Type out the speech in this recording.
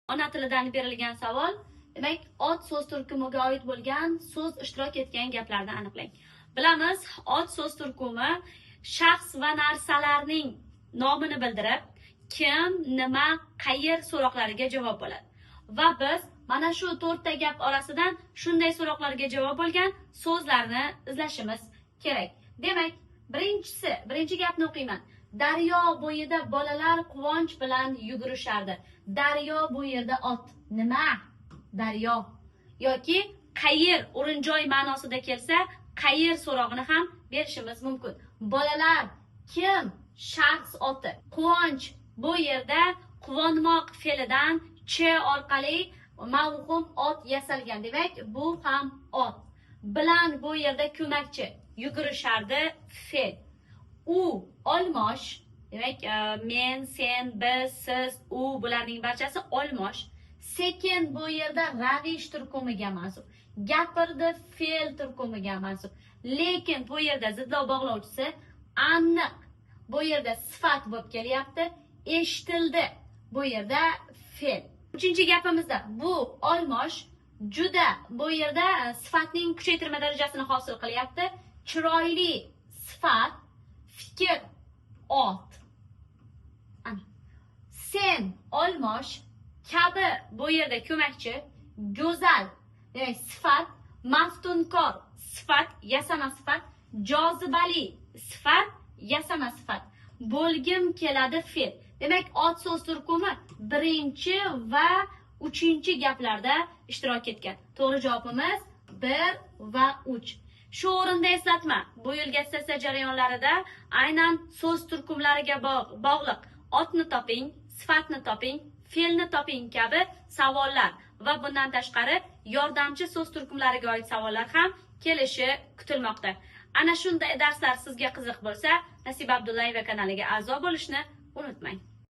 Ona tilidan berilgan savol. Demak, ot so'z turkumiga oid bo'lgan so'z ishtirok etgan gaplarni aniqlang. Bilamiz, ot so'z turkumi shaxs va narsalarning nomini bildirib, kim, nima, qayer so'roqlariga javob bo'ladi. Va biz mana shu 4 ta gap orasidan shunday so'roqlarga javob bo'lgan so'zlarni izlashimiz kerak. Demak, birinchi gapni o'qiyman. Daryo bo'yida bolalar quvonch bilan yugurishardi. Daryo bu yerda ot. Nima? Daryo. Yoki qayer o'rin-joy ma'nosida kelsa, qayer so'rog'ini ham berishimiz mumkin. Bolalar kim? Shaxs oti. Quvonch bu yerda quvonmoq fe'lidan ch orqali mavhum ot yasalgan. Demak, bu ham ot. Bilan bu yerda ko'makchi. Yugurishardi fe'l. U olmosh, demak men, sen, biz, siz, u bularning barchasi olmosh. Sekin bu yerda ravish turkumiga mansub. Gapirdi fe'l turkumiga mansub. Lekin bu yerda zidlov bog'lovchisi aniq bu yerda sifat bo'lib kelyapti. Eshitildi bu yerda fe'l. Uchinchi gapimizda bu olmosh juda bu yerda sifatning kuchaytirma darajasini hosil qilyapti. Chiroyli sifat, fikr, ot. Sen olmosh kabi bu yerda ko'makchi, go'zal demak sifat, maftunkor sifat, yasama sifat, jozibali sifat, yasama sifat. Bo'lgim keladi fe'l. Demak, ot so'z turkumi birinchi va uchinchi gaplarda ishtirok etgan. To'g'ri javobimiz 1 va 3. Shu o'rinda eslatma, bu yilgi attestatsiya jarayonlarida aynan so'z turkumlariga bog'liq otni toping, sifatni toping, fe'lni toping kabi savollar va bundan tashqari yordamchi so'z turkumlariga oid savollar ham kelishi kutilmoqda. Ana shunday darslar sizga qiziq bo'lsa, Nasiba Abdullayeva kanaliga a'zo bo'lishni unutmang.